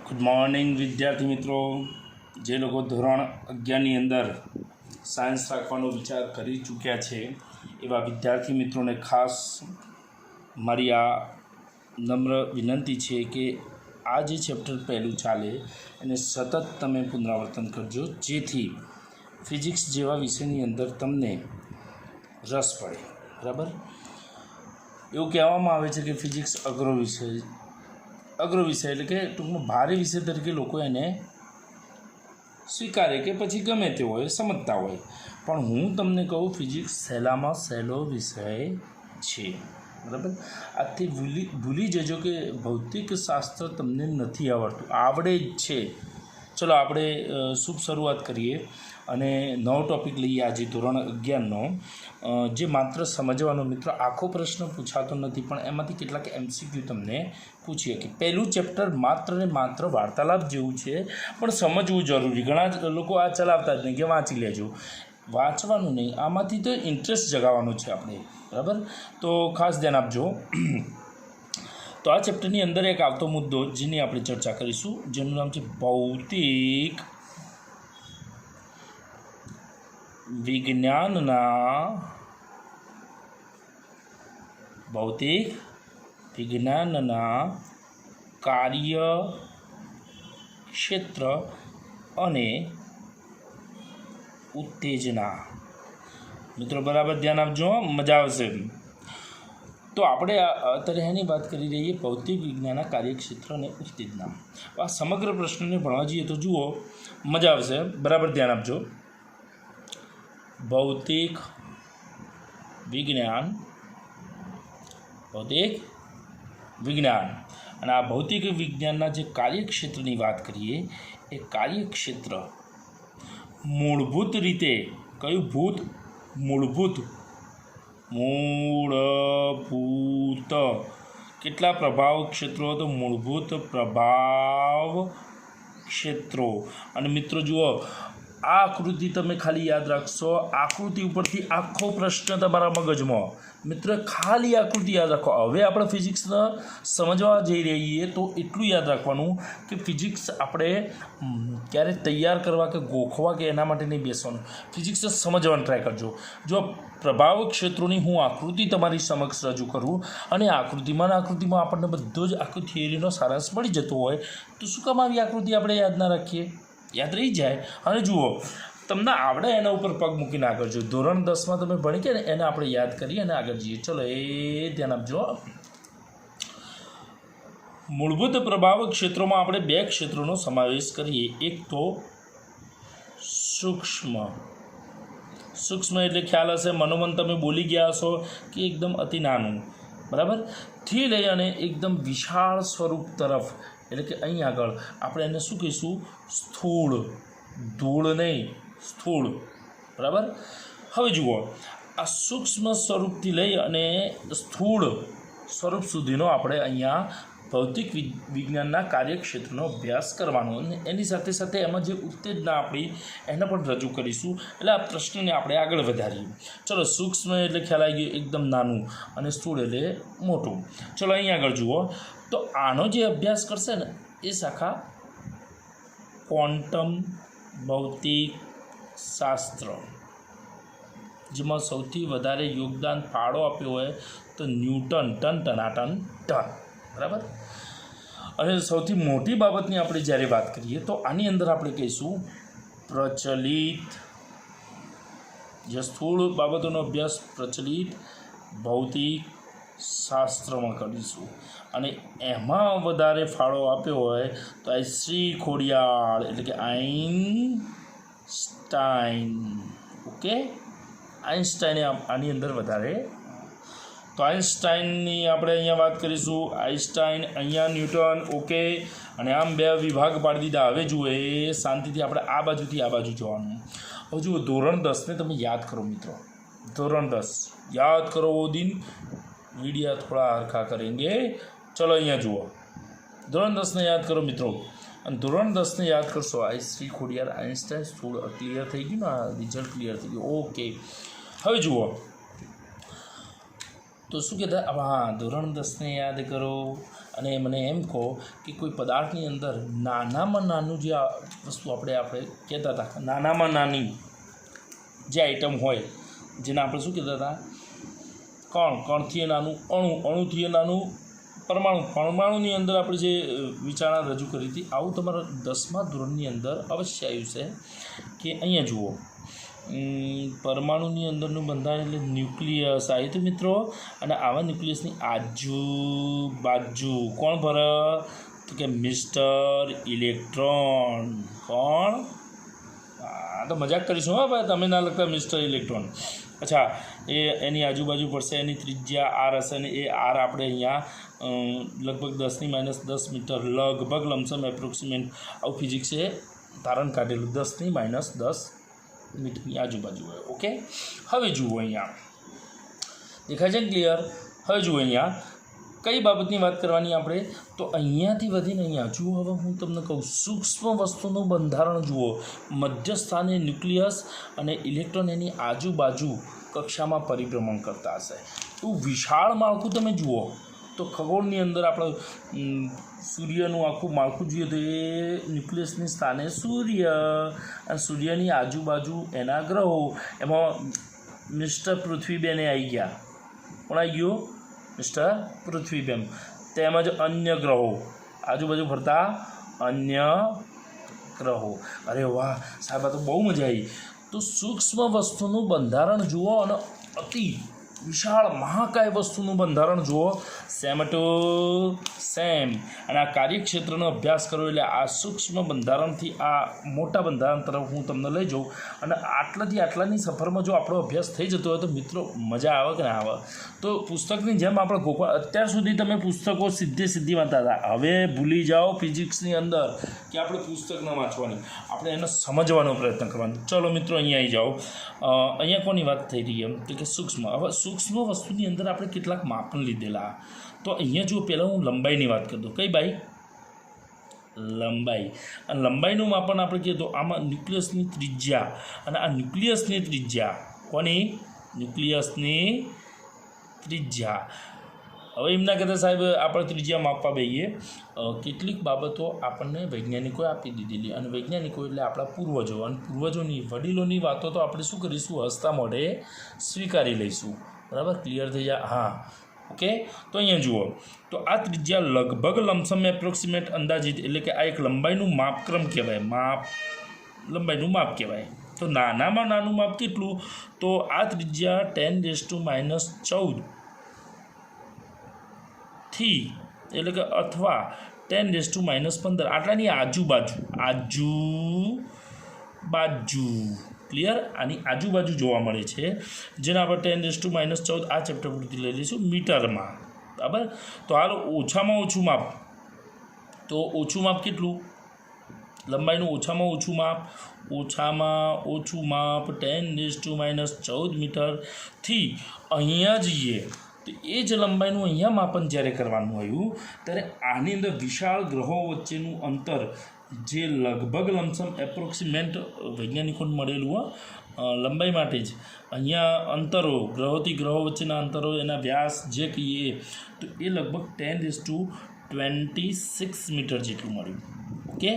Good morning વિદ્યાર્થી મિત્રો, જે લોકો ધોરણ 11ની અંદર સાયન્સ રાખવાનો વિચાર કરી ચૂક્યા છે એવા વિદ્યાર્થી મિત્રોને ખાસ મારી આ નમ્ર વિનંતી છે કે આ જે ચેપ્ટર પહેલું ચાલે એને સતત તમે પુનરાવર્તન કરજો, જેથી ફિઝિક્સ જેવા વિષયની અંદર તમને રસ પડે. બરાબર? એવું કહેવામાં આવે છે કે ફિઝિક્સ અઘરો વિષય એટલે કે ટૂંકમાં ભારે વિષય તરીકે લોકો એને સ્વીકારે કે પછી ગમે તે હોય સમજતા હોય, પણ હું તમને કહું ફિઝિક્સ સહેલામાં સહેલો વિષય છે. બરાબર? આથી ભૂલી જજો કે ભૌતિક શાસ્ત્ર તમને નથી આવડતું, આવડે જ છે. ચલો આપણે શુભ શરૂઆત કરીએ અને નવો ટૉપિક લઈએ આજે ધોરણ 11નો, જે માત્ર સમજવાનો. મિત્રો, આખો પ્રશ્ન પૂછાતો નથી, પણ એમાંથી કેટલાક MCQ તમને પૂછીએ કે પહેલું ચેપ્ટર માત્ર ને માત્ર વાર્તાલાપ જેવું છે, પણ સમજવું જરૂરી. ઘણા લોકો આ ચલાવતા જ નહીં કે વાંચી લેજો. વાંચવાનું નહીં, આમાંથી તો ઇન્ટરેસ્ટ જગાવવાનો છે આપણે. બરાબર? તો ખાસ ધ્યાન આપજો. તો આ ચેપ્ટરની અંદર એક આવતો મુદ્દો જેની આપણે ચર્ચા કરીશું, જેનું નામ છે ભૌતિક વિજ્ઞાનના કાર્ય ક્ષેત્ર અને ઉત્તેજના. મિત્રો બરાબર ધ્યાન આપજો, મજા આવશે. તો આપણે અત્યારે એની વાત કરી રહીએ ભૌતિક વિજ્ઞાનના કાર્યક્ષેત્ર અને ઉત્તેજના. આ સમગ્ર પ્રશ્નને ભણવા જઈએ તો જુઓ, મજા આવશે. બરાબર ધ્યાન આપજો. ભૌતિક વિજ્ઞાન અને આ ભૌતિક વિજ્ઞાનના જે કાર્યક્ષેત્રની વાત કરીએ, એ કાર્યક્ષેત્ર મૂળભૂત રીતે કયું ભૂત? મૂળભૂત કેટલા પ્રભાવ ક્ષેત્રો? તો મૂળભૂત પ્રભાવ ક્ષેત્રો. અને મિત્રો જુઓ, આ આકૃતિ તમે ખાલી યાદ રાખશો, આકૃતિ ઉપરથી આખો પ્રશ્ન તમારા મગજમાં. મિત્રો ખાલી આકૃતિ યાદ રાખો. હવે આપણે ફિઝિક્સને સમજવા જઈ રહીએ તો એટલું યાદ રાખવાનું કે ફિઝિક્સ આપણે ક્યારે તૈયાર કરવા કે ગોખવા કે એના માટે નહીં બેસવાનું. ફિઝિક્સને સમજવાનો ટ્રાય કરજો. જો પ્રભાવ ક્ષેત્રોની હું આકૃતિ તમારી સમક્ષ રજૂ કરું અને આકૃતિમાં આપણને બધો જ આખી થિયરીનો સારાંશ મળી જતો હોય, તો શું કામ આવી આકૃતિ આપણે યાદ ના રાખીએ? યાદ રહી જાય. અને જુઓ, તમને આવડે એના ઉપર પગ મૂકીને આગળ જો. ધોરણ 10માં તમે ભણી કે ને એને આપણે યાદ કરીએ અને આગળ જઈએ. ચલો એ ધ્યાન આપજો. મૂળભૂત પ્રભાવ ક્ષેત્રોમાં આપણે બે ક્ષેત્રોનો સમાવેશ કરીએ. એક તો સૂક્ષ્મ એટલે ખ્યાલ હશે, મનોમન તમે બોલી ગયા હશો કે એકદમ અતિ નાનું. બરાબર? થી લઈ અને એકદમ વિશાળ સ્વરૂપ તરફ, એટલે કે અહીં આગળ આપણે એને શું કહીશું? સ્થૂળ. ધૂળ નહીં, સ્થૂળ. બરાબર? હવે જુઓ, આ સૂક્ષ્મ સ્વરૂપથી લઈ અને સ્થૂળ સ્વરૂપ સુધીનો આપણે અહીંયા ભૌતિક વિજ્ઞાનના કાર્યક્ષેત્રનો અભ્યાસ કરવાનો, અને એની સાથે સાથે એમાં જે ઉત્તેજના આપણી એને પણ રજૂ કરીશું. એટલે આ પ્રશ્નને આપણે આગળ વધારીએ. ચલો, સૂક્ષ્મ એટલે ખ્યાલ આવી ગયો, એકદમ નાનું, અને સ્થૂળ એટલે મોટું. ચલો અહીં આગળ જુઓ, તો આનો જે અભ્યાસ કરશે ને એ શાખા ક્વોન્ટમ ભૌતિક શાસ્ત્ર, જેમાં સૌથી વધારે યોગદાન ફાળો આપ્યો હોય તો ન્યૂટન. ટન. બરાબર? અને સૌથી મોટી બાબતની આપણે જ્યારે વાત કરીએ તો આની અંદર આપણે કહીશું પ્રચલિત, જે સ્થૂળ બાબતોનો અભ્યાસ પ્રચલિત ભૌતિક શાસ્ત્રમાં કરીશું. અને એમાં વધારે ફાળો આપ્યો હોય તો આ શ્રી ખોડિયાળ એટલે કે આઈન્સ્ટાઈન. ઓકે, આઈન્સ્ટાઈને આની અંદર વધારે. તો આઈન્સ્ટાઈનની આપણે અહીંયા વાત કરીશું. આઈન્સ્ટાઈન, અહીંયા ન્યૂટન. ઓકે, અને આમ બે વિભાગ પાડી દીધા. હવે જુઓ, એ શાંતિથી આપણે આ બાજુથી આ બાજુ જોવાનું. હવે જુઓ, ધોરણ 10ને તમે યાદ કરો મિત્રો. ધોરણ 10 યાદ કરો. वो दिन वीडियो थोड़ा हरखा करेंगे. चलो અહીંયા જુઓ, ધોરણ 10ને યાદ કરો મિત્રો. અને ધોરણ 10ને યાદ કરશો, આ શ્રી ખોડિયાર આઈન્સ્ટાઈન સ્થૂળ ક્લિયર થઈ ગયું ને, આ રિઝલ્ટ ક્લિયર થઈ ગયું. ઓકે, હવે જુઓ, તો શું કહેતા? હા, ધોરણ 10ને યાદ કરો અને મને એમ કહો કે કોઈ પદાર્થની અંદર નાનામાં નાનું જે આ વસ્તુ આપણે કહેતા હતા, નાનામાં નાની જે આઈટમ હોય જેને આપણે શું કહેતા હતા, કણથી નાનું અણુ, અણુથી નાનું પરમાણુ, પરમાણુની અંદર આપણે જે વિચારણા રજૂ કરી હતી, આવું તમારા 10મા ધોરણની અંદર અવશ્ય આવ્યું છે કે અહીંયા જુઓ પરમાણુની અંદરનું બંધારણ એટલે ન્યુક્લિયસ આવ્યું હતું મિત્રો. અને આવા ન્યુક્લિયસની આજુબાજુ કોણ ભરે તો કે મિસ્ટર ઇલેક્ટ્રોન. કોણ? તો મજાક કરીશું હા ભાઈ, તમે ના લગતા મિસ્ટર ઇલેક્ટ્રોન. અચ્છા, એની આજુબાજુ પડશે, એની ત્રિજ્યા આર હશે અને એ આર આપણે અહીંયા લગભગ 10⁻10 મીટર, લગભગ લમસમ એપ્રોક્સિમેટ આવું ફિઝિક્સે તારણ કાઢેલું, 10⁻10 મીટરની આજુબાજુ હોય. ઓકે, હવે જુઓ અહીંયા દેખાય છે ને ક્લિયર? હવે જુઓ અહીંયા કઈ બાબતની વાત કરવાની આપણે, તો અહીંયાથી વધીને અહીંયા જુઓ. હવે હું તમને કહું, સૂક્ષ્મ વસ્તુનું બંધારણ જુઓ. મધ્યસ્થાને ન્યુક્લિયસ અને ઇલેક્ટ્રોન એની આજુબાજુ કક્ષામાં પરિભ્રમણ કરતા હશે. તો વિશાળ માળખું તમે જુઓ તો ખગોળની અંદર આપણે સૂર્યનું આખું માળખું જોઈએ તો એ ન્યુક્લિયસની સ્થાને સૂર્ય અને સૂર્યની આજુબાજુ એના ગ્રહો. એમાં મિસ્ટર પૃથ્વીબેને આવી ગયા. કોણ આવી ગયું? મિસ્ટર પૃથ્વીબેન. તેમજ અન્ય ગ્રહો, આજુબાજુ ફરતા અન્ય ગ્રહો. અરે વાહ સાહેબ, આ તો બહુ મજા આવી. તો સૂક્ષ્મ વસ્તુનું બંધારણ જુઓ અને અતિ વિશાળ મહાકાય વસ્તુનું બંધારણ જુઓ. Same to same. અને આ કાર્યક્ષેત્રનો અભ્યાસ કરો એટલે આ સૂક્ષ્મ બંધારણથી આ મોટા બંધારણ તરફ હું તમને લઈ જાઉં. અને આટલાથી આટલાની સફરમાં જો આપણો અભ્યાસ થઈ જતો હોય તો મિત્રો મજા આવે કે ના આવે? તો પુસ્તકની જેમ આપણે ગોખવા, અત્યાર સુધી તમે પુસ્તકો સીધી વાંચતા હતા, હવે ભૂલી જાઓ ફિઝિક્સની અંદર કે આપણે પુસ્તક ન વાંચવાની, આપણે એને સમજવાનો પ્રયત્ન કરવાનો. ચલો મિત્રો અહીંયા આવી જાઓ. અહીંયા કોની વાત થઈ રહી એમ તો કે સૂક્ષ્મ. હવે સૂક્ષ્મ વસ્તુની અંદર આપણે કેટલાક માપન લીધેલા. તો અહીંયા જો પહેલાં હું લંબાઈની વાત કરી દઉં. કઈ બાઈ? લંબાઈ. અને લંબાઈનું માપન આપણે કહીએ તો આમાં ન્યુક્લિયસની ત્રિજ્યા, અને આ ન્યુક્લિયસની ત્રિજ્યા કોની? ન્યુક્લિયસની ત્રિજ્યા. હવે એમના કહેતા સાહેબ આપણે ત્રિજ્યા માપવા બેહીએ, કેટલીક બાબતો આપણને વૈજ્ઞાનિકોએ આપી દીધેલી. અને વૈજ્ઞાનિકો એટલે આપણા પૂર્વજો, અને પૂર્વજોની વડીલોની વાતો તો આપણે શું કરીશું? હસતા મોઢે સ્વીકારી લઈશું. બરાબર? ક્લિયર થઈ જાય? હા, ઓકે. તો અહીંયા જુઓ, તો આ ત્રિજ્યા લગભગ લમસમ એપ્રોક્સિમેટ અંદાજિત, એટલે કે આ એક લંબાઈનું માપક્રમ કહેવાય. લંબાઈનું માપ કહેવાય. તો નાનામાં નાનું માપ કેટલું? તો આ ત્રિજ્યા 10⁻14 થી, એટલે કે અથવા 10⁻15 આટલાની આજુબાજુ ક્લિયર, આની આજુબાજુ જોવા મળે છે, જેને આપણે 10⁻14 આ ચેપ્ટર પૂરતી લઈ લઈશું મીટરમાં. બરાબર? તો હાલ ઓછામાં ઓછું માપ, તો ઓછું માપ કેટલું? લંબાઈનું ઓછામાં ઓછું માપ 10⁻14 મીટરથી અહીંયા જઈએ તો એ જ લંબાઈનું અહીંયા માપન જ્યારે કરવાનું આવ્યું ત્યારે આની અંદર વિશાળ ગ્રહો વચ્ચેનું અંતર જે લગભગ લમસમ એપ્રોક્સિમેટ વૈજ્ઞાનિકોને મળેલું લંબાઈ માટે જ અહીંયા અંતરો, ગ્રહોથી ગ્રહો વચ્ચેના અંતરો, એના વ્યાસ જે કહીએ તો એ લગભગ 10⁻26 મીટર જેટલું મળ્યું. ઓકે,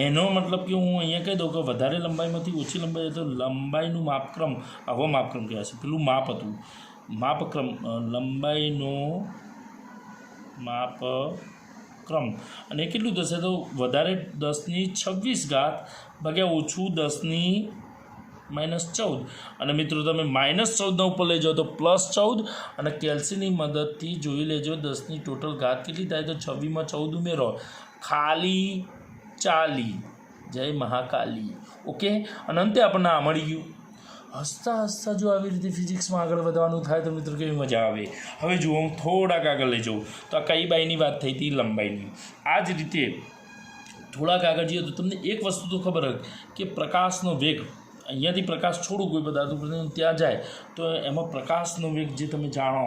એનો મતલબ કે હું અહીંયા કહી દઉં કે વધારે લંબાઈમાંથી ઓછી લંબાઈ તો લંબાઈનું માપક્રમ, આવો માપક્રમ કહેવાય છે. પેલું માપ હતું માપક્રમ, લંબાઈનો માપક્રમ, અને કેટલું થશે તો વધારે 10⁻26 ભાગ્યા ઓછું 10⁻14. અને મિત્રો તમે -14 ઉપર લઈ જાઓ તો +14, અને કેલ્સીની મદદથી જોઈ લેજો 10ની ટોટલ ઘાત કેટલી થાય તો 26માં 14 ઉમેરો, ખાલી 40. જય મહાકાલી. ઓકે, અને અંતે આપણને આ મળી ગયું. હસતા જો આવી રીતે ફિઝિક્સમાં આગળ વધવાનું થાય તો મિત્રો કેવી મજા આવે. હવે જુઓ, હું થોડાક આગળ લઈ જાઉં તો આ કઈ બાઈની વાત થઈ હતી? લંબાઈની. આ જ રીતે થોડાક આગળ જઈએ તો તમને એક વસ્તુ તો ખબર હોય કે પ્રકાશનો વેગ, અહીંયાથી પ્રકાશ છોડું કોઈ પદાર્થ ઉપર ત્યાં જાય તો એમાં પ્રકાશનો વેગ જે તમે જાણો,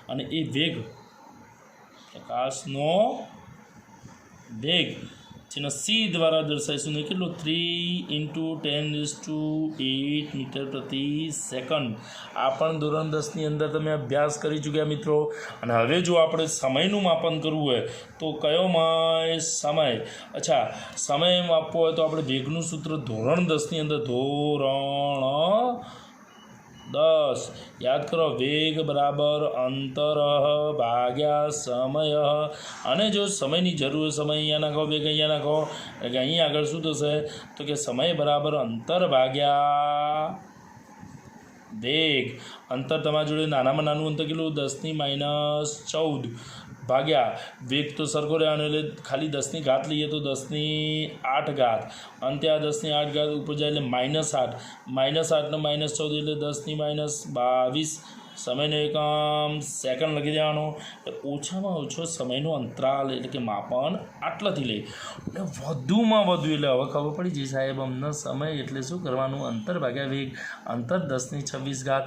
અને એ વેગ, પ્રકાશનો વેગ જેને સી દ્વારા દર્શાવીશું ને કેટલું 3 × 10⁸ મીટર પ્રતિ સેકન્ડ. આ પણ ધોરણ 10ની અંદર તમે અભ્યાસ કરી ચૂક્યા મિત્રો. અને હવે જો આપણે સમયનું માપન કરવું હોય તો કયો સમય, અચ્છા સમય માપવો હોય તો આપણે વેગનું સૂત્ર ધોરણ 10ની અંદર ધોરણ 10 યાદ કરો, વેગ બરાબર અંતર ભાગ્યા સમય. અને જો સમયની જરૂર હોય, સમય અહીંયા નાખો, વેગ અહીંયા નાખો, એટલે કે અહીં આગળ શું થશે તો કે સમય બરાબર અંતર ભાગ્યા વેગ. અંતર તમારી જોડે નાનામાં નાનું અંતર કેટલું 10⁻14 ભાગ્યા વેગ તો સરખો રહેવાનો એટલે ખાલી 10ની ઘાત લઈએ તો 10⁸ ઘાત. અંતે આ 10⁸ ઉપર જાય એટલે -8, -8 ને -14 એટલે 10⁻22. સમયનો એકમ સેકન્ડ લખી દેવાનો. ઓછામાં ઓછો સમયનો અંતરાલ એટલે કે માપન આટલાથી લઈ અને વધુમાં વધુ એટલે હવે ખબર પડી જઈ સાહેબ અમને સમય એટલે શું કરવાનું, અંતર ભાગ્યા વેગ. અંતર 10⁻26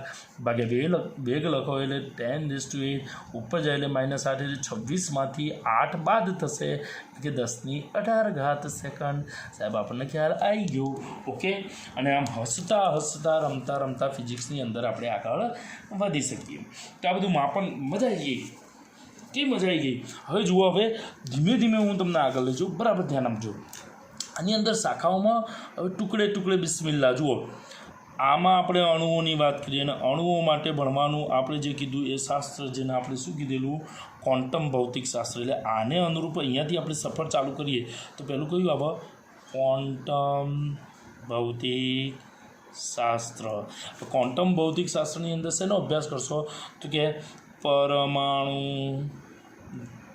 ભાગ્યા વેગ લખો એટલે 10⁸. ઉપર જાય એટલે -8 એટલે 26માંથી 8 બાદ થશે કે 10⁸ સેકન્ડ. સાહેબ આપણને ખ્યાલ આવી ગયો. ઓકે. અને આમ હસતા હસતા રમતા રમતા ફિઝિક્સની અંદર આપણે આગળ વધી શકીએ. તો આ બધું માપન મજા આવી ગઈ. કેવી મજા આવી ગઈ. હવે જુઓ, હવે ધીમે ધીમે હું તમને આગળ લઈ જાઉં. બરાબર ધ્યાન આપજો. આની અંદર શાખાઓમાં હવે ટુકડે ટુકડે બિસ્મિલ્લા. જુઓ, આમાં આપણે અણુઓની વાત કરીએ અને અણુઓ માટે ભણવાનું આપણે જે કીધું એ શાસ્ત્ર, જેને આપણે શું કીધેલું, ક્વોન્ટમ ભૌતિક શાસ્ત્ર. એટલે આને અનુરૂપ અહીંયાથી આપણે સફર ચાલુ કરીએ તો પહેલું કયું આવે, ક્વોન્ટમ ભૌતિક શાસ્ત્ર. ક્વોન્ટમ ભૌતિક શાસ્ત્રની અંદર શેનો અભ્યાસ કરશો તો કે પરમાણુ,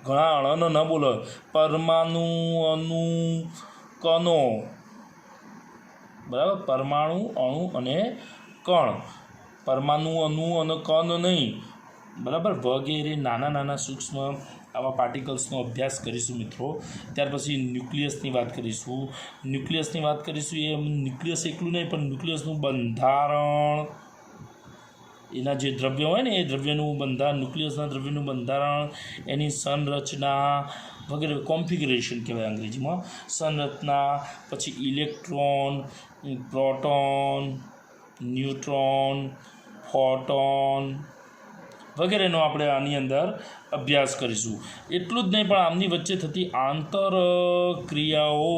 ઘણા અણનો ન બોલો, પરમાણુ, અણુ, કણો. બરાબર, પરમાણુ, અણુ અને કણ. પરમાણુ, અણુ અને કણ નહીં. બરાબર, વગેરે નાના નાના સૂક્ષ્મ આવા પાર્ટિકલ્સનો અભ્યાસ કરીશું મિત્રો. ત્યાર પછી ન્યુક્લિયસની વાત કરીશું. એ ન્યુક્લિયસ એકલું નહીં પણ ન્યુક્લિયસનું બંધારણ, એના જે દ્રવ્ય હોય ને એ દ્રવ્યનું બંધારણ, ન્યુક્લિયસના દ્રવ્યનું બંધારણ, એની સંરચના વગેરે, કોન્ફિગરેશન કહેવાય અંગ્રેજીમાં, સંરચના. પછી ઇલેક્ટ્રોન, પ્રોટોન, ન્યુટ્રોન, ફોટોન વગેરેનો આપણે આની અંદર અભ્યાસ કરીશું. એટલું જ નહીં પણ આમની વચ્ચે થતી આંતરક્રિયાઓ,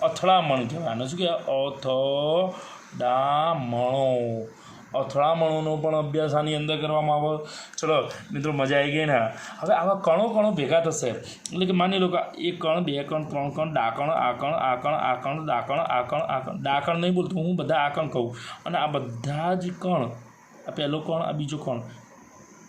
અથડામણ કહેવાય. આને શું કહેવાય, અથડામણોનો પણ અભ્યાસ આની અંદર કરવામાં આવે. ચલો મિત્રો, મજા આવી ગઈ ને. હવે આવા કણો ભેગા થશે એટલે કે માની લો કે એક કણ, બે કણ, ત્રણ કણ, ડાકણ, ડાકણ નહીં બોલતું હું, બધા આકણ કહું. અને આ બધા જ કણ, આ પહેલો કણ, આ બીજો કણ,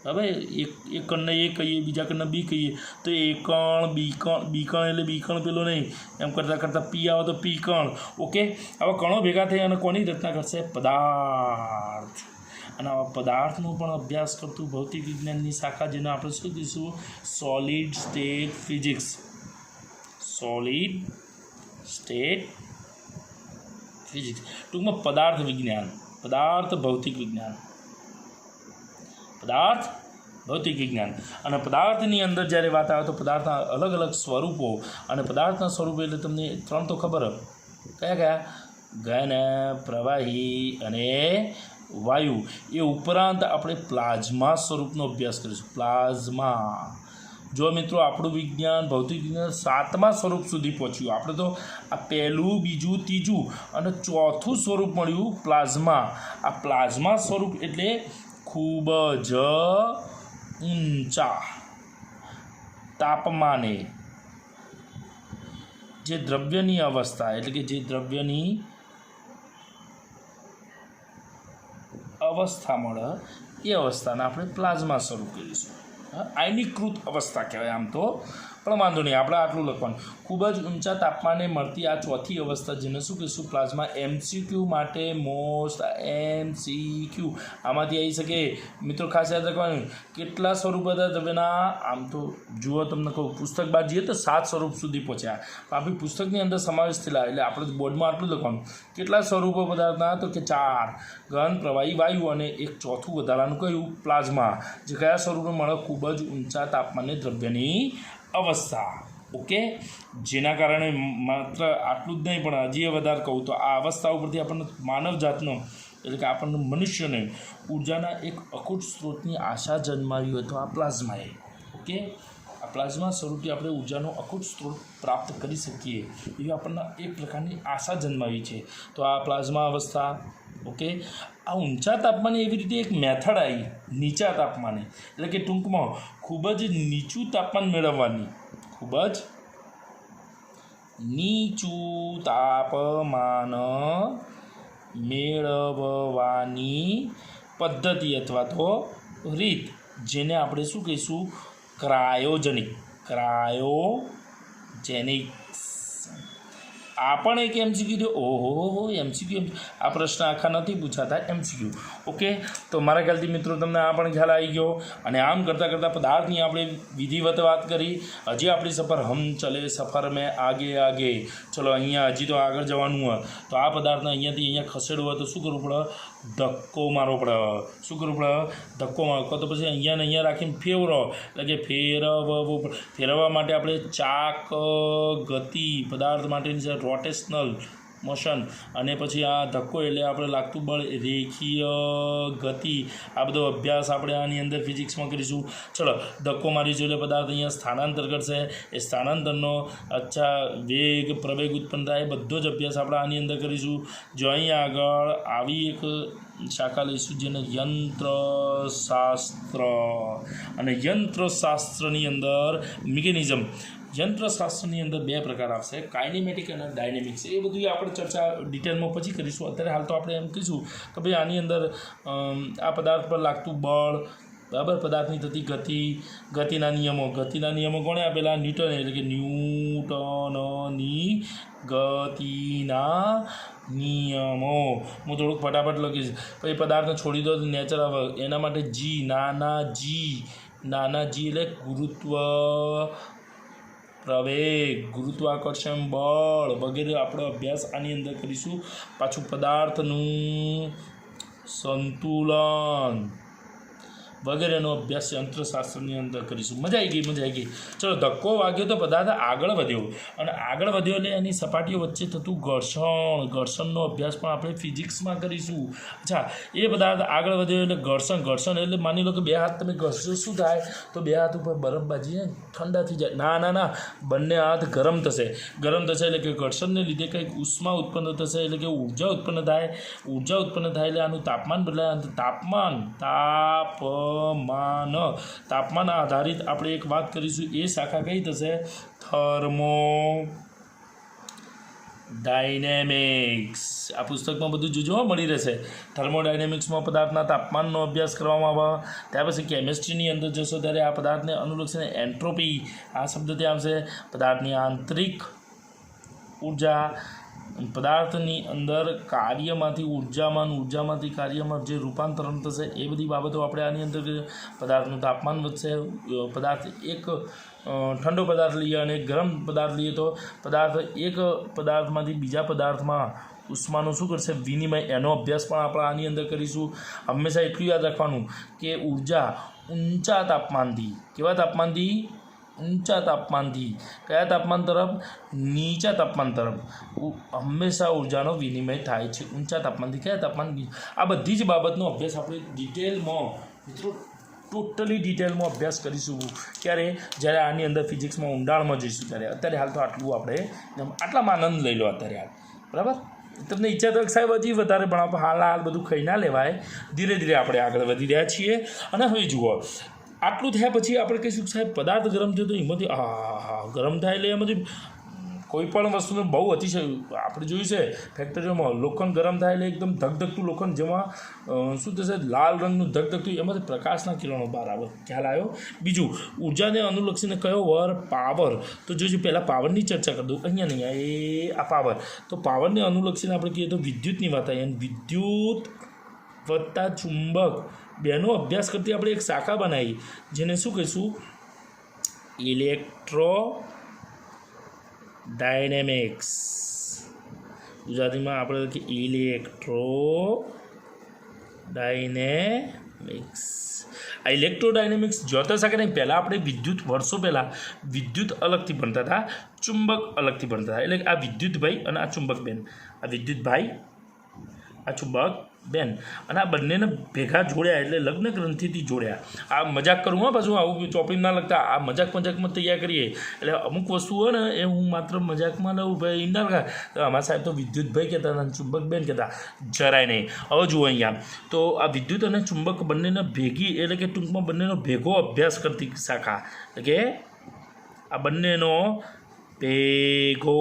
હવે એક કણને એ કહીએ, બીજા કણને બી કહીએ, તો એ કણ, બી કણ એટલે બી કણ પેલો નહીં, એમ કરતાં કરતાં પી આવે તો પી કણ. ઓકે. આવા કણો ભેગા થઈ અને કોની રચના કરશે, પદાર્થ. અને આવા પદાર્થનો પણ અભ્યાસ કરતું ભૌતિક વિજ્ઞાનની શાખા, જેને આપણે શું કહીશું, સોલિડ સ્ટેટ ફિઝિક્સ. ટૂંકમાં પદાર્થ વિજ્ઞાન, પદાર્થ ભૌતિક વિજ્ઞાન. અને પદાર્થની અંદર જ્યારે વાત આવે તો પદાર્થના અલગ અલગ સ્વરૂપો. અને પદાર્થના સ્વરૂપો એટલે તમને 3 તો ખબર કયા, ઘન, પ્રવાહી અને વાયુ. એ ઉપરાંત આપણે પ્લાઝ્મા સ્વરૂપનો અભ્યાસ કરીશું. પ્લાઝ્મા. જો મિત્રો, આપણું વિજ્ઞાન, ભૌતિક વિજ્ઞાન 7મા સ્વરૂપ સુધી પહોંચ્યું. આપણે તો આ પહેલું, બીજું, ત્રીજું અને ચોથું સ્વરૂપ મળ્યું, પ્લાઝ્મા. આ પ્લાઝ્મા સ્વરૂપ એટલે ખૂબ જ ઊંચા તાપમાને જે દ્રવ્યની અવસ્થા, એટલે કે જે દ્રવ્યની અવસ્થા મળે એ અવસ્થાને આપણે પ્લાઝ્મા સ્વરૂપ કહીશું. આયનીકૃત અવસ્થા કહેવાય આમ તો, પણ વાંધો નહીં, આપણે આટલું લખવાનું. ખૂબ જ ઊંચા તાપમાને મળતી આ ચોથી અવસ્થા, જેને શું કહીશું, પ્લાઝ્મા. MCQ માટે મોસ્ટ MCQ આમાંથી આવી શકે મિત્રો. ખાસ યાદ રાખવાનું, કેટલા સ્વરૂપ હતા દ્રવ્યના. આમ તો જુઓ, તમને કહું, પુસ્તક બાદ જઈએ તો 7 સ્વરૂપ સુધી પહોંચ્યા. આપણી પુસ્તકની અંદર સમાવેશ થયેલા, એટલે આપણે બોર્ડમાં આટલું લખવાનું. કેટલા સ્વરૂપો પદાર્થના, તો કે 4, ઘન, પ્રવાહી, વાયુ અને એક ચોથું વધારાનું કયું, પ્લાઝ્મા. જે કયા સ્વરૂપે મળે, ખૂબ જ ઊંચા તાપમાને દ્રવ્યની અવસ્થા. ઓકે, જેના કારણે માત્ર આટલું જ નહીં પણ હજી વધારે કહું તો આ અવસ્થા ઉપરથી આપણને માનવ જાતનો એટલે કે આપણને મનુષ્યને ઉર્જાના એક અખૂટ સ્ત્રોતની આશા જન્માવી હોય તો આ પ્લાઝમાએ. ઓકે, આ પ્લાઝમા સ્વરૂપે આપણે ઉર્જાનો અખૂટ સ્ત્રોત પ્રાપ્ત કરી શકીએ એવી આપણને એક પ્રકારની આશા જન્માવી છે. તો આ પ્લાઝમા અવસ્થા. ઓકે, આ ઊંચા તાપમાને એવી રીતે એક મેથડ આવી નીચા તાપમાને, એટલે કે ટૂંકમાં ખૂબ જ નીચું તાપમાન મેળવવાની, ખૂબ જ નીચું તાપમાન મેળવવાની પદ્ધતિ અથવા તો રીત, જેને આપણે શું કહીશું? ક્રાયોજેનિક્સ. આ પણ એક MCQ છે. ઓહો, MCQ. આ પ્રશ્ન આખા નથી પૂછાતા, MCQ. ઓકે, તો મારા ખ્યાલથી મિત્રો તમને આ પણ ખ્યાલ આવી ગયો. અને આમ કરતાં કરતાં પદાર્થની આપણે વિધિવત વાત કરી. હજી આપણી સફર હમ ચલે સફર મેં આગે આગે. ચલો, અહીંયા હજી તો આગળ જવાનું હોય તો આ પદાર્થને અહીંયાથી અહીંયા ખસેડવું હોય તો શું કરવું પડે? ધક્કો મારવો પડે. શું કરવું પડે? ધક્કો મારવો. તો પછી અહીંયા ને અહીંયા રાખીને ફેરવો, એટલે કે ફેરવવું. ફેરવવા માટે આપણે ચાક ગતિ, પદાર્થ માટેની છે રોટેશનલ મોશન, અને પછી આ ધક્કો એટલે આપણે લાગતું બળ રેખીય ગતિ. આ બધો અભ્યાસ આપણે આની અંદર ફિઝિક્સમાં કરીશું. ચલો, ધક્કો મારીશું એટલે પદાર્થ અહીંયા સ્થાનાંતર કરશે. એ સ્થાનાંતરનો વેગ પ્રવેગ ઉત્પન્ન થાય, બધો જ અભ્યાસ આપણે આની અંદર કરીશું. જો અહીં આગળ આવી એક શાખા લઈશું જેને યંત્રશાસ્ત્ર. અને યંત્રશાસ્ત્રની અંદર મિકેનિઝમ, યંત્રશાસ્ત્રની અંદર બે પ્રકાર આવશે, કાઇનેમેટિક અને ડાયનેમિક્સ. એ બધું આપણે ચર્ચા ડિટેલમાં પછી કરીશું. અત્યારે હાલ તો આપણે એમ કહીશું કે ભાઈ આની અંદર આ પદાર્થ પર લાગતું બળ, બરાબર, પદાર્થની થતી ગતિના નિયમો કોણે આપેલા? ન્યૂટન. એટલે કે ન્યૂટનની ગતિના નિયમો. હું થોડુંક ફટાફટ લખીશ. પછી પદાર્થને છોડી દો તો નેચર આવે. એના માટે નાના જી એટલે ગુરુત્વ પ્રવેગ, ગુરુત્વાકર્ષણ બળ વગેરે આપણો અભ્યાસ આની અંદર કરીશું. પાછું પદાર્થનું સંતુલન વગેરેનો અભ્યાસ યંત્રશાસ્ત્રની અંદર કરીશું. મજા આવી ગઈ. ચલો, ધક્કો વાગ્યો તો પદાર્થ આગળ વધ્યો, અને આગળ વધ્યો એટલે એની સપાટીઓ વચ્ચે થતું ઘર્ષણનો અભ્યાસ પણ આપણે ફિઝિક્સમાં કરીશું. અચ્છા, એ પદાર્થ આગળ વધ્યો એટલે ઘર્ષણ એટલે માની લો કે બે હાથ તમે ઘસશો, શું થાય? તો બે હાથ ઉપર બરફ બાજી ઠંડા થઈ જાય. ના, બંને હાથ ગરમ થશે એટલે કે ઘર્ષણને લીધે કંઈક ઉષ્મા ઉત્પન્ન થશે, એટલે કે ઉર્જા ઉત્પન્ન થાય એટલે આનું તાપમાન બદલાય. તાપમાન આધારિત આપણે એક વાત કરીશું. એ શાખા કઈ થશે? થર્મોડાયનેમિક્સ. આ પુસ્તકમાં બધું જોવા મળી રહેશે. થર્મોડાયનેમિક્સમાં પદાર્થના તાપમાનનો અભ્યાસ કરવામાં આવે. ત્યાર પછી કેમિસ્ટ્રીની અંદર જશો ત્યારે આ પદાર્થને અનુલક્ષીને એન્ટ્રોપી આ શબ્દ ત્યાં આવશે. પદાર્થની આંતરિક ઉર્જા, પદાર્થની અંદર કાર્યમાંથી ઉર્જામાંથી કાર્યમાં જે રૂપાંતરણ થશે એ બધી બાબતો આપણે આની અંદર. પદાર્થનું તાપમાન વધશે. પદાર્થ એક ઠંડો પદાર્થ લઈએ અને ગરમ પદાર્થ લઈએ તો એક પદાર્થમાંથી બીજા પદાર્થમાં ઉષ્માનું શું કરશે? વિનિમય. એનો અભ્યાસ પણ આપણે આની અંદર કરીશું. હંમેશા એટલું યાદ રાખવાનું કે ઉર્જા ઊંચા તાપમાનથી, કેવા તાપમાનથી? ઊંચા તાપમાનથી કયા તાપમાન તરફ? નીચા તાપમાન તરફ હંમેશા ઉર્જાનો વિનિમય થાય છે. ઊંચા તાપમાનથી કયા તાપમાન? આ બધી જ બાબતનો અભ્યાસ આપણે ડિટેલમાં મિત્રો ટોટલી ડિટેલમાં અભ્યાસ કરીશું. ક્યારે? જ્યારે આની અંદર ફિઝિક્સમાં ઊંડાણમાં જઈશું ત્યારે. અત્યારે હાલ તો આટલું આપણે આટલામાં આનંદ લઈ લો અત્યારે હાલ, બરાબર? તમને ઈચ્છા તો સાહેબ હજી વધારે ભણાવો, હાલ બધું ખાઈ ના લેવાય. ધીરે ધીરે આપણે આગળ વધી રહ્યા છીએ. અને હવે જુઓ, આટલું થયા પછી આપણે કહીશું સાહેબ પદાર્થ ગરમ થયો તો એમાંથી ગરમ થાય એટલે એમાંથી કોઈ પણ વસ્તુને બહુ અતિશય આપણે જોયું છે ફેક્ટરીઓમાં લોખંડ ગરમ થાય એટલે એકદમ ધગધગતું લોખંડ, જેમાં શું થશે? લાલ રંગનું ધગધગતું, એમાંથી પ્રકાશના કિરણો બહાર આવે. ખ્યાલ આવ્યો? બીજું, ઉર્જાને અનુલક્ષીને કયો વર? પાવર. તો જોજો પહેલાં પાવરની ચર્ચા કરી દઉં. અહીંયા નહીં, આ પાવર. તો પાવરને અનુલક્ષીને આપણે કહીએ તો વિદ્યુતની વાત આવી, અને વિદ્યુત વત્તા ચુંબક બેનો અભ્યાસ કરતી આપણે એક શાખા બનાવી જેને શું કહીશું? ઇલેક્ટ્રોડાયનેમિક્સ. ગુજરાતીમાં આપણે ઇલેક્ટ્રોડાયનેમિક્સ. આ ઇલેક્ટ્રોડાયનેમિક્સ જોતા શકે નહીં. પહેલાં આપણે વિદ્યુત વર્ષો પહેલાં વિદ્યુત અલગથી ભણતા હતા, ચુંબક અલગથી ભણતા હતા. એટલે આ વિદ્યુતભાઈ અને આ ચુંબક બેન, આ વિદ્યુતભાઈ, આ ચુંબક બેન, અને આ બંનેને ભેગા જોડ્યા એટલે લગ્ન ગ્રંથિથી જોડ્યા. આ મજાક કરું હા, પાછું આવું ચોપડી ના લગતા, આ મજાકમાં તૈયાર કરીએ. એટલે અમુક વસ્તુ હોય ને એ હું માત્ર મજાકમાં લઉં ભાઈ ઈંડા લખા. તો અમારા સાહેબ તો વિદ્યુતભાઈ કહેતા હતા, ચુંબક બેન કહેતા, જરાય નહીં. હવે જુઓ અહીંયા તો આ વિદ્યુત અને ચુંબક બંનેને ભેગી એટલે કે ટૂંકમાં બંનેનો ભેગો અભ્યાસ કરતી શાખા, એટલે કે આ બંનેનો ભેગો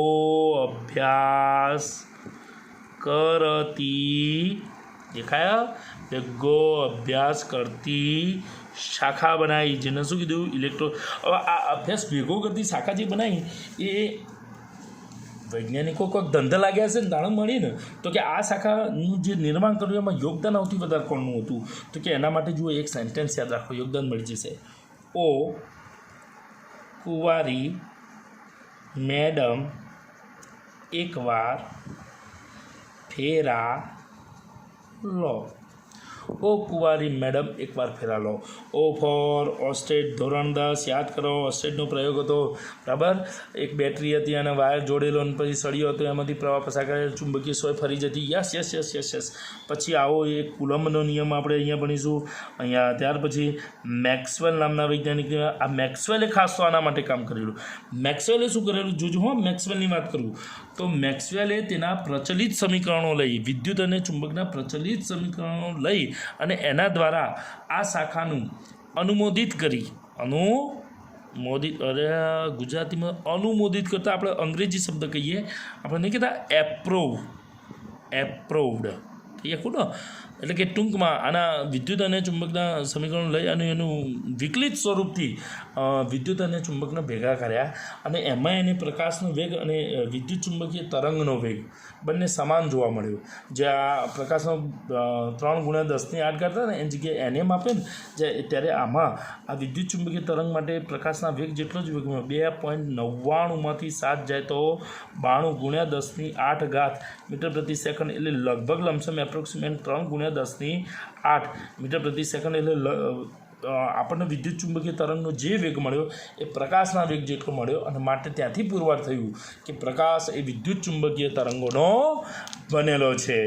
અભ્યાસ કરતી, દેખાયા, ભેગો અભ્યાસ કરતી શાખા બનાવી, જેને શું કીધું, ઇલેક્ટ્રો. હવે આ અભ્યાસ ભેગો કરતી શાખા જે બનાવી એ વૈજ્ઞાનિકો કોઈક ધંધા લાગ્યા છે ને તાણ મળીને, તો કે આ શાખાનું જે નિર્માણ કર્યું એમાં યોગદાન સૌથી વધારે કોણનું હતું, તો કે એના માટે જુઓ એક સેન્ટેન્સ યાદ રાખો, યોગદાન મળી જશે. ઓ કુંવારી મેડમ એકવાર ફેરા લો. ઓ કુંવારી મેડમ એકવાર ફેરા લો. ઓ ફોર ઓસ્ટેટ, ધોરણ 10 યાદ કરો. ઓસ્ટેટનો પ્રયોગ હતો, બરાબર. એક બેટરી હતી અને વાયર જોડેલો અને પછી સળિયો હતો, એમાંથી પ્રવાહ પસાર કરે, ચુંબકીય સોય ફરી જતી. યસ. પછી આવો એક કુલમ્બનો નિયમ આપણે અહીંયા ભણીશું અહીંયા. ત્યાર પછી મેક્સવેલ નામના વૈજ્ઞાનિક, આ મેક્સવેલે ખાસ તો આના માટે કામ કરેલું. મેક્સવેલે શું કરેલું જોજો, હા, મેક્સવેલની વાત કરું તો મેક્સવેલે તેના પ્રચલિત સમીકરણો લઈ, વિદ્યુત અને ચુંબકના પ્રચલિત સમીકરણો લઈ અને એના દ્વારા આ શાખાનું અનુમોદિત કરી, ગુજરાતીમાં અનુમોદિત કરતાં આપણે અંગ્રેજી શબ્દ કહીએ, આપણે નહીં કહેતા એપ્રોવ્ડ કહીએ ખોટો. એટલે કે ટૂંકમાં આના વિદ્યુત અને ચુંબકના સમીકરણો લઈ અને એનું વિકલિત સ્વરૂપથી વિદ્યુત અને ચુંબકને ભેગા કર્યા, અને એમાં એને પ્રકાશનો વેગ અને વિદ્યુત ચુંબકીય તરંગનો વેગ બંને સમાન જોવા મળ્યો. જે આ પ્રકાશનો 3×10⁸ કરતા ને એની જગ્યાએ એને માપે ને ત્યારે આમાં આ વિદ્યુત ચુંબકીય તરંગ માટે પ્રકાશના વેગ જેટલો જ વેગ મળ્યો. 2.99માંથી 7 જાય તો 92×10⁸ મીટર પ્રતિ સેકન્ડ, એટલે લગભગ લમસમ એપ્રોક્સિમેટ 3×10⁸ મીટર પ્રતિ સેકન્ડ. એટલે આપણને વિદ્યુત ચુંબકીય તરંગનો જે વેગ મળ્યો એ પ્રકાશના વેગ જેટલો મળ્યો, અને માટે ત્યાંથી પુરવાર થયું કે પ્રકાશ એ વિદ્યુત ચુંબકીય તરંગોનો બનેલો છે.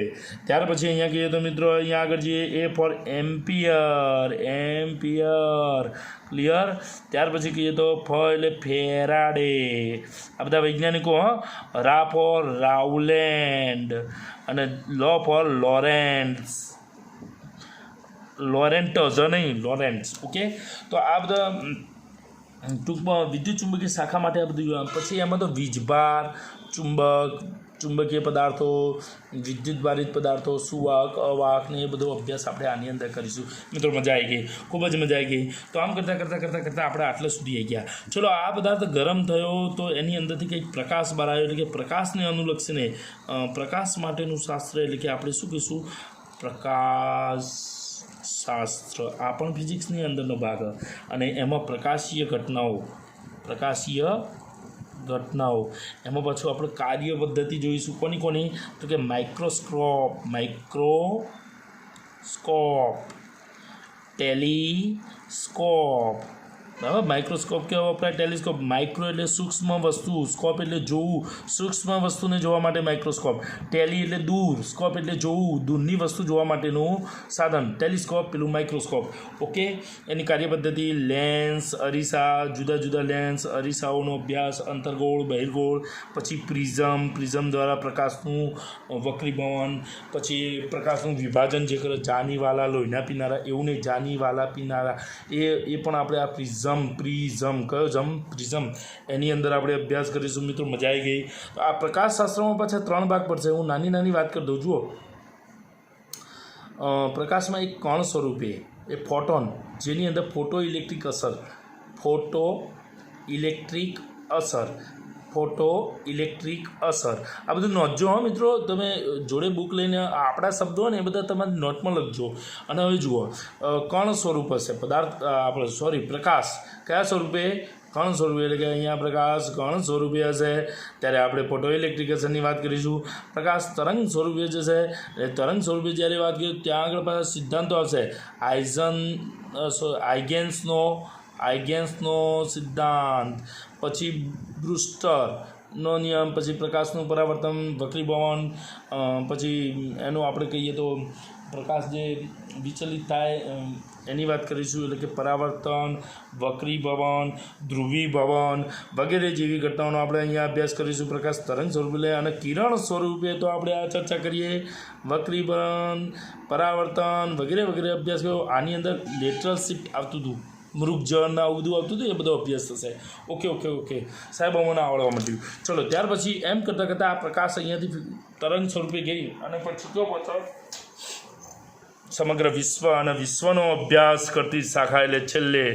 ત્યાર પછી અહીંયા કહીએ તો મિત્રો અહીંયા આગળ જઈએ, એ ફોર એમ્પિયર, ક્લિયર. ત્યાર પછી કહીએ તો ફ એટલે ફેરાડે, આ બધા વૈજ્ઞાનિકો. રા ફોર રાઉલેન્ડ, અને લો ફોર લોરેન્ટસ નહીં, લોરેન્ટ્સ. ઓકે, તો આ બધા ટૂંકમાં વિદ્યુત ચુંબકીય શાખા માટે આ બધું. પછી એમાં તો વીજભાર, ચુંબકીય પદાર્થો, વિદ્યુત ભારિત પદાર્થો, સુવાહક, અવાહક ને એ બધો અભ્યાસ આપણે આની અંદર કરીશું. મિત્રો મજા આવી ગઈ, ખૂબ જ મજા આવી ગઈ. તો આમ કરતાં આપણે આટલે સુધી આવી ગયા. ચલો, આ પદાર્થ ગરમ થયો તો એની અંદરથી કંઈક પ્રકાશ બહાર આવ્યો, એટલે કે પ્રકાશને અનુલક્ષીને પ્રકાશ માટેનું શાસ્ત્ર, એટલે કે આપણે શું કહીશું, પ્રકાશ શાસ્ત્ર. આ પણ ફિઝિક્સની અંદરનો ભાગ, અને એમાં પ્રકાશીય ઘટનાઓ, એમાં પાછું આપણે કાર્ય પદ્ધતિ જોઈશું. કોની? તો કે માઇક્રોસ્કોપ, ટેલિસ્કોપ. બરાબર, માઇક્રોસ્કોપ કેવો વપરાય, ટેલિસ્કોપ. માઇક્રો એટલે સૂક્ષ્મ વસ્તુ, સ્કોપ એટલે જોવું, સૂક્ષ્મ વસ્તુને જોવા માટે માઇક્રોસ્કોપ. ટેલી એટલે દૂર, સ્કોપ એટલે જોવું, દૂરની વસ્તુ જોવા માટેનું સાધન. ટેલિસ્કોપ પેલું માઇક્રોસ્કોપ. ઓકે, એની કાર્યપદ્ધતિ, લેન્સ, અરીસા, જુદા જુદા લેન્સ, અરીસાઓનો અભ્યાસ, અંતર્ગોળ, બહિર્ગોળ. પછી પ્રિઝમ દ્વારા પ્રકાશનું વક્રીભવન, પછી પ્રકાશનું વિભાજન જે કરે, જાનીવાલા, લોહીના પીનારા, એવું નહીં, જાનીવાલા પીનારા, એ પણ આપણે આ પ્રિઝમ એની અંદર આપણે અભ્યાસ કરીશું. મિત્રો મજા આવી ગઈ. તો આ પ્રકાશશાસ્ત્રમાં પાછા 3 ભાગ પડશે. હું નાની વાત કરી દઉં. જુઓ, પ્રકાશમાં એક કણ સ્વરૂપે એ ફોટોન, જેની અંદર ફોટો ઇલેક્ટ્રિક અસર, આ બધું નોંધજો. હા મિત્રો, તમે જોડે બુક લઈને આપણા શબ્દો ને એ બધા તમારી નોટમાં લખજો. અને હવે જુઓ, કણ સ્વરૂપ હશે પદાર્થ, પ્રકાશ કયા સ્વરૂપે? કણ સ્વરૂપે એટલે કે અહીંયા પ્રકાશ કણ સ્વરૂપે હશે ત્યારે આપણે ફોટો ઇલેક્ટ્રિક અસરની વાત કરીશું. પ્રકાશ તરંગ સ્વરૂપે જશે એટલે તરંગ સ્વરૂપે જ્યારે વાત કરીએ ત્યાં આગળ પાછા સિદ્ધાંતો આવશે. આઇગેન્સનો સિદ્ધાંત, પછી બ્રુસ્ટરનો નિયમ, પછી પ્રકાશનું પરાવર્તન, વક્રીભવન, પછી એનું આપણે કહીએ તો પ્રકાશ જે વિચલિત થાય એની વાત કરીશું એટલે કે પરાવર્તન, વક્રીભવન, ધ્રુવીભવન વગેરે જેવી ઘટનાઓનો આપણે અહીંયા અભ્યાસ કરીશું. પ્રકાશ તરંગ સ્વરૂપે લે અને કિરણ સ્વરૂપે તો આપણે આ ચર્ચા કરીએ વક્રીભવન, પરાવર્તન વગેરે વગેરે અભ્યાસ કર્યો. આની અંદર લેટરલ શિફ્ટ આવતું હતું, મૃગજળના આવું બધું આવતું હતું, એ બધો અભ્યાસ થશે. ઓકે સાહેબ અમને આવડવા માંડ્યું. ચલો ત્યાર પછી એમ કરતાં કરતાં આ પ્રકાશ અહીંયાથી તરંગ સ્વરૂપે ગઈ અને પછી કયો પહોંચો સમગ્ર વિશ્વ અને વિશ્વનો અભ્યાસ કરતી શાખા એટલે છેલ્લે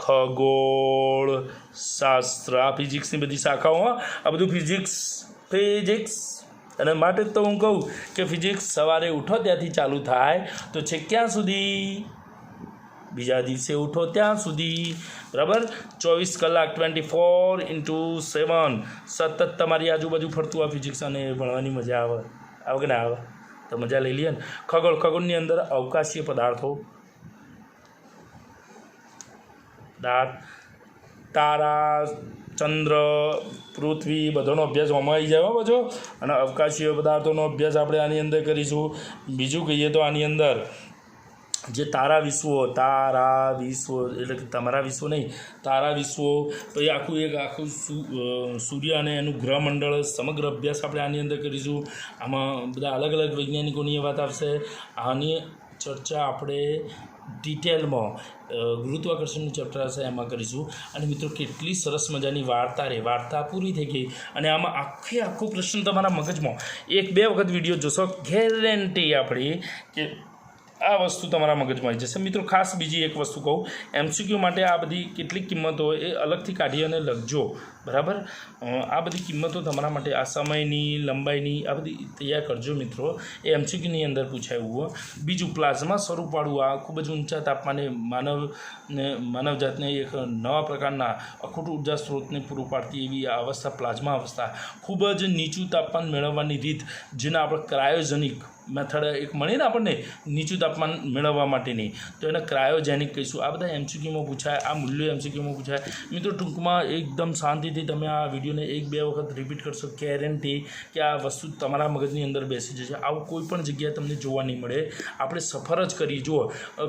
ખગોળ શાસ્ત્ર. આ ફિઝિક્સની બધી શાખાઓ, આ બધું ફિઝિક્સ અને માટે જ તો હું કહું કે ફિઝિક્સ સવારે ઉઠો ત્યાંથી ચાલુ થાય તો છે ક્યાં સુધી? બીજા દિવસે ઉઠો ત્યાં સુધી. બરાબર? 24 કલાક 24/7 સતત તમારી આજુબાજુ ફરતું આ ફિઝિક્સ અને ભણવાની મજા આવે કે ના આવે? તો મજા લઈ લઈએ ને. ખગોળની અંદર અવકાશીય પદાર્થો, તારા, ચંદ્ર, પૃથ્વી બધાનો અભ્યાસ આમાં આવી જાય બધો. અને અવકાશીય પદાર્થોનો અભ્યાસ આપણે આની અંદર કરીશું. બીજું કહીએ તો આની અંદર જે તારા વિશ્વો એટલે કે તમારા વિશ્વો નહીં, તારા વિશ્વો, પછી આખું સૂર્ય અને એનું ગ્રહમંડળ સમગ્ર અભ્યાસ આપણે આની અંદર કરીશું. આમાં બધા અલગ અલગ વૈજ્ઞાનિકોની વાત આવશે. આની ચર્ચા આપણે ડિટેલમાં ગુરુત્વાકર્ષણનું ચેપ્ટર હશે એમાં કરીશું. અને મિત્રો કેટલી સરસ મજાની વાર્તા પૂરી થઈ ગઈ અને આમાં આખો પ્રશ્ન તમારા મગજમાં 1-2 વખત વિડીયો જોશો, ગેરંટી આપણી કે આ વસ્તુ તમારા મગજમાં આવી જશે. મિત્રો ખાસ બીજી એક વસ્તુ કહું, MCQ માટે આ બધી કેટલીક કિંમતો એ અલગથી કાઢી અને લખજો. બરાબર? આ બધી કિંમતો તમારા માટે આ સમયની, લંબાઈની આ બધી તૈયાર કરજો મિત્રો. એ MCQની અંદર પૂછાયું. બીજું પ્લાઝમા સ્વરૂપવાળું આ ખૂબ જ ઊંચા તાપમાને માનવજાતને એક નવા પ્રકારના અખૂટ ઉર્જા સ્ત્રોતને પૂરું પાડતી એવી આ અવસ્થા પ્લાઝમા અવસ્થા, ખૂબ જ નીચું તાપમાન મેળવવાની રીત જેને આપણે ક્રાયોજેનિક મેથડ એક મળે ને આપણને નીચું તાપમાન મેળવવા માટેની, તો એને ક્રાયોજેનિક કહીશું. આ બધા MCQમાં પૂછાય, આ મૂલ્યો MCQમાં પૂછાય. મિત્રો ટૂંકમાં એકદમ શાંતિથી તમે આ વિડીયોને 1-2 વખત રિપીટ કરશો, ગેરંટી કે આ વસ્તુ તમારા મગજની અંદર બેસી જશે. આવું કોઈ પણ જગ્યાએ તમને જોવા નહીં મળે. આપણે સફર જ કરી. જુઓ,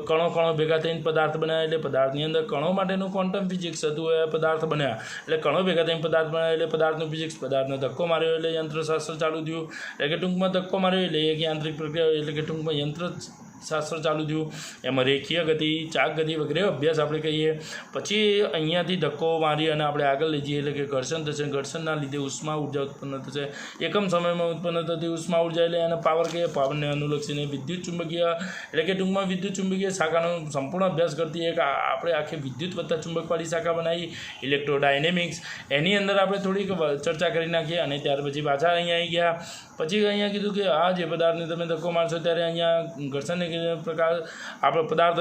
કણો ભેગા થઈને પદાર્થ બનાવ્યા એટલે પદાર્થની અંદર કણો માટેનું ક્વોન્ટમ ફિઝિક્સ હતું, એ પદાર્થ બન્યા. એટલે કણો ભેગા થઈને પદાર્થ બનાવ્યા એટલે પદાર્થનું ફિઝિક્સ. પદાર્થનો ધક્કો માર્યો એટલે યંત્રશાસ્ત્ર ચાલુ થયું. એટલે કે ટૂંકમાં ધક્કો માર્યો એટલે એક યાંત્રિક પ્રક્રિયા એટલે કે ટૂંકમાં યંત્રશાસ્ત્ર ચાલુ થયું. એમાં રેખીય ગતિ, ચાક ગતિ વગેરે અભ્યાસ આપણે કહીએ. પછી અહીંયાથી ધક્કો મારી અને આપણે આગળ લઈ જઈએ એટલે કે ઘર્ષણ થશે. ઘર્ષણના લીધે ઉષ્મા ઉર્જા ઉત્પન્ન થશે. એકમ સમયમાં ઉત્પન્ન થતી ઉષ્મા ઉર્જા એટલે એને પાવર કહીએ. પાવરને અનુલક્ષીને વિદ્યુત ચુંબકીય એટલે કે ટૂંકમાં વિદ્યુત ચુંબકીય શાખાનો સંપૂર્ણ અભ્યાસ કરતી એક આપણે આખી વિદ્યુત વત્તા ચુંબકવાળી શાખા બનાવી, ઇલેક્ટ્રોડાયનેમિક્સ. એની અંદર આપણે થોડીક ચર્ચા કરી નાખીએ અને ત્યાર પછી પાછા અહીંયા આવી ગયા. પછી અહીંયા કીધું કે આ જે પદાર્થને તમે ધક્કો મારશો ત્યારે અહીંયા ઘર્ષણને પ્રકાશ આપણો પદાર્થ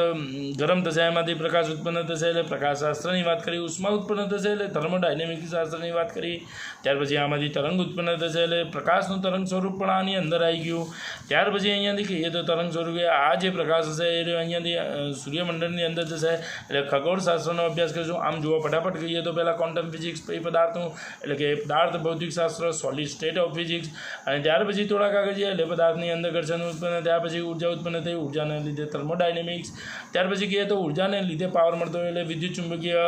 ગરમ થશે, એમાંથી પ્રકાશ ઉત્પન્ન થશે એટલે પ્રકાશશાસ્ત્રની વાત કરી. ઉષ્મા ઉત્પન્ન થશે એટલે થર્મોડાયનેમિક શાસ્ત્રની વાત કરી. ત્યાર પછી આમાંથી તરંગ ઉત્પન્ન થશે એટલે પ્રકાશનું તરંગ સ્વરૂપ પણ આની અંદર આવી ગયું. ત્યાર પછી અહીંયાથી કહીએ તો તરંગ સ્વરૂપે આ જે પ્રકાશ હશે એ અહીંયાથી સૂર્યમંડળની અંદર જશે એટલે ખગોળશાસ્ત્રનો અભ્યાસ કરીશું. આમ જુઓ ફટાફટ કહીએ તો પહેલાં ક્વોન્ટમ ફિઝિક્સ, પછી પદાર્થનું એટલે કે પદાર્થ ભૌતિકશાસ્ત્ર, સોલિડ સ્ટેટ ઓફ ફિઝિક્સ. અને ત્યાર પછી થોડાક આગળ જઈએ એટલે પદાર્થની અંદર ઘર્ષણ ઉત્પન્ન, ત્યાર પછી ઉર્જા ઉત્પન્ન થઈ, ઉર્જાને લીધે થર્મોડાયનેમિક્સ. ત્યાર પછી કહીએ તો ઉર્જાને લીધે પાવર મળતો હોય એટલે વિદ્યુત ચુંબકીય,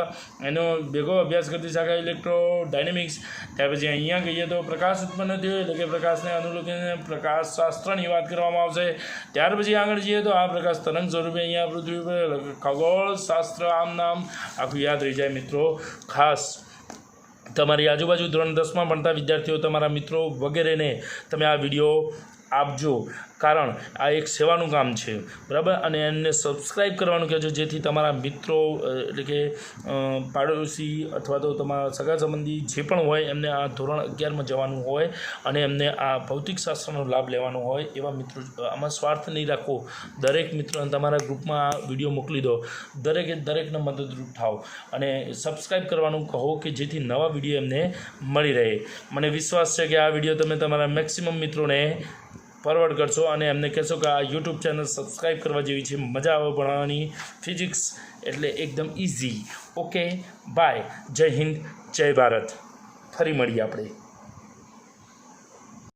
એનો ભેગો અભ્યાસ કરતી શાખા ઇલેક્ટ્રોડાયનેમિક્સ. ત્યાર પછી અહીંયા કહીએ તો પ્રકાશ ઉત્પન્ન થયો એટલે કે પ્રકાશને અનુલક્ષીને પ્રકાશશાસ્ત્રની વાત કરવામાં આવશે. ત્યાર પછી આગળ જઈએ તો આ પ્રકાશ તરંગ સ્વરૂપે અહીંયા પૃથ્વી પર ખગોળશાસ્ત્ર આમ નામ આખું યાદ રહી જાય. મિત્રો ખાસ તમારી આજુબાજુ ધોરણ 10માં ભણતા વિદ્યાર્થીઓ, તમારા મિત્રો વગેરેને તમે આ વિડીયો આપજો. કારણ આ એક સેવાનું કામ છે, બરાબર. અને એમને સબસ્ક્રાઈબ કરવાનું કહેજો, જેથી તમારા મિત્રો એટલે કે પાડોશી અથવા તો તમારા સગા સંબંધી જે પણ હોય એમને આ ધોરણ 11માં જવાનું હોય અને એમને આ ભૌતિકશાસ્ત્રનો લાભ લેવાનો હોય એવા મિત્રો, આમાં સ્વાર્થ નહીં રાખો. દરેક મિત્રોને તમારા ગ્રુપમાં આ વિડીયો મોકલી દો, દરેકને મદદરૂપ થાવ અને સબસ્ક્રાઈબ કરવાનું કહો કે જેથી નવા વિડીયો એમને મળી રહે. મને વિશ્વાસ છે કે આ વિડીયો તમે તમારા મેક્સિમમ મિત્રોને ફોરવર્ડ કરશો અને એમને કહેશો કે આ યુટ્યુબ ચેનલ સબસ્ક્રાઈબ કરવા જેવી છે, મજા આવે ભણવાની. ફિઝિક્સ એટલે એકદમ ઇઝી. Okay, by. જય હિન્દ, જય ભારત. ફરી મળીએ આપણે.